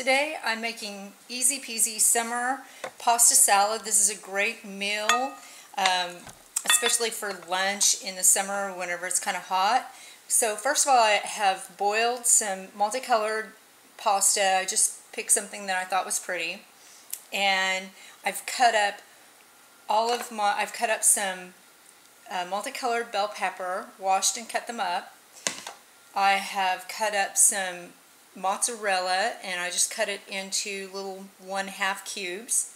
Today I'm making easy peasy summer pasta salad. This is a great meal, especially for lunch in the summer whenever it's kind of hot. So first of all, I have boiled some multicolored pasta. I just picked something that I thought was pretty, and I've cut up some multicolored bell pepper, washed and cut them up. I have cut up some mozzarella, and I just cut it into little 1/2 cubes.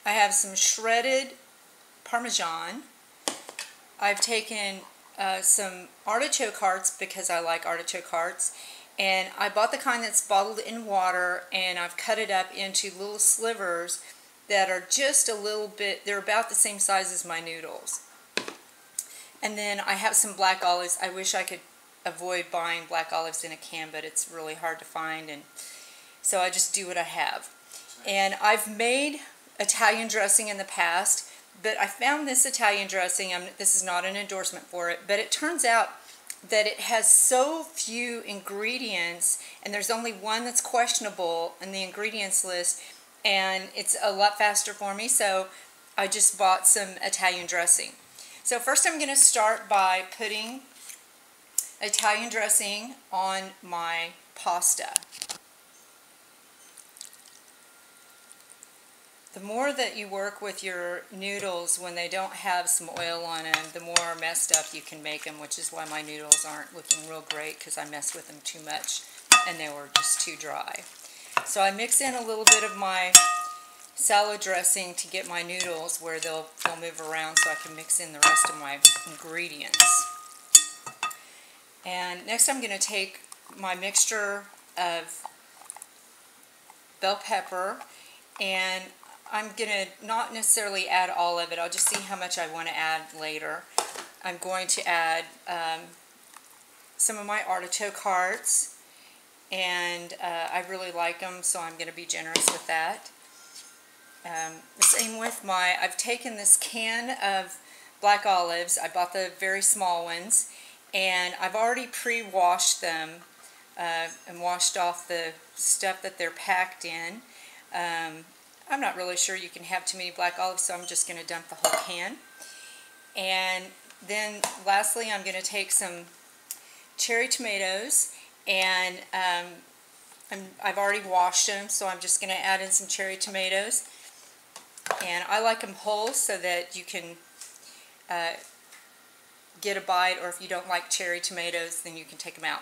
I have some shredded Parmesan. I've taken some artichoke hearts because I like artichoke hearts, and I bought the kind that's bottled in water, and I've cut it up into little slivers that are just a little bit, they're about the same size as my noodles. And then I have some black olives. I wish I could avoid buying black olives in a can, but it's really hard to find, and so I just do what I have. And I've made Italian dressing in the past, but I found this Italian dressing, this is not an endorsement for it, but it turns out that it has so few ingredients, and there's only one that's questionable in the ingredients list, and it's a lot faster for me, so I just bought some Italian dressing. So first I'm going to start by putting Italian dressing on my pasta. The more that you work with your noodles when they don't have some oil on them, the more messed up you can make them, which is why my noodles aren't looking real great, because I messed with them too much and they were just too dry. So I mix in a little bit of my salad dressing to get my noodles where they'll move around, so I can mix in the rest of my ingredients. And next I'm going to take my mixture of bell pepper, and I'm going to not necessarily add all of it. I'll just see how much I want to add later. I'm going to add some of my artichoke hearts, and I really like them, so I'm going to be generous with that. The same with I've taken this can of black olives. I bought the very small ones, and I've already pre-washed them and washed off the stuff that they're packed in. I'm not really sure you can have too many black olives, so I'm just going to dump the whole can. And then lastly, I'm going to take some cherry tomatoes, and I've already washed them, so I'm just going to add in some cherry tomatoes. And I like them whole so that you can get a bite, or if you don't like cherry tomatoes, then you can take them out.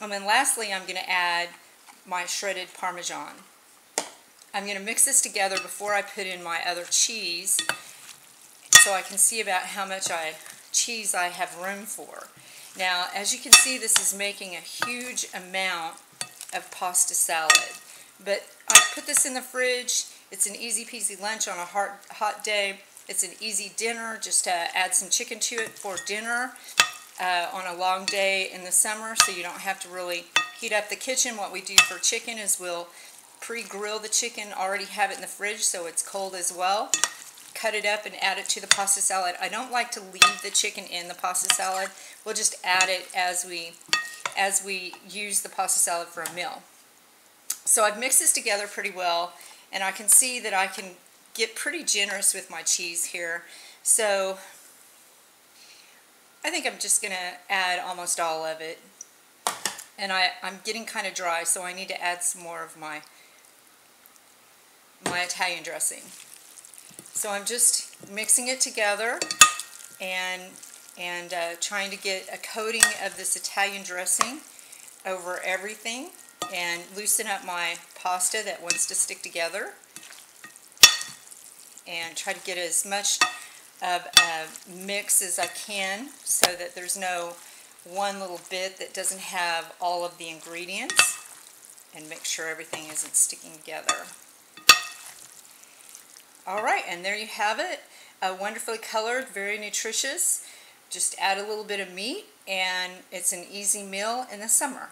And then lastly, I'm going to add my shredded Parmesan. I'm going to mix this together before I put in my other cheese, so I can see about how much cheese I have room for. Now, as you can see, this is making a huge amount of pasta salad, but I put this in the fridge. It's an easy peasy lunch on a hot day. It's an easy dinner, just to add some chicken to it for dinner on a long day in the summer, so you don't have to really heat up the kitchen. What we do for chicken is we'll pre-grill the chicken, already have it in the fridge so it's cold as well. Cut it up and add it to the pasta salad. I don't like to leave the chicken in the pasta salad. We'll just add it as we use the pasta salad for a meal. So I've mixed this together pretty well, and I can see that I can get pretty generous with my cheese here. So I think I'm just going to add almost all of it. And I'm getting kind of dry, so I need to add some more of my Italian dressing. So I'm just mixing it together and trying to get a coating of this Italian dressing over everything and loosen up my pasta that wants to stick together, and try to get as much of a mix as I can so that there's no one little bit that doesn't have all of the ingredients, and make sure everything isn't sticking together. Alright, and there you have it. Wonderfully colored, very nutritious. Just add a little bit of meat, and it's an easy meal in the summer.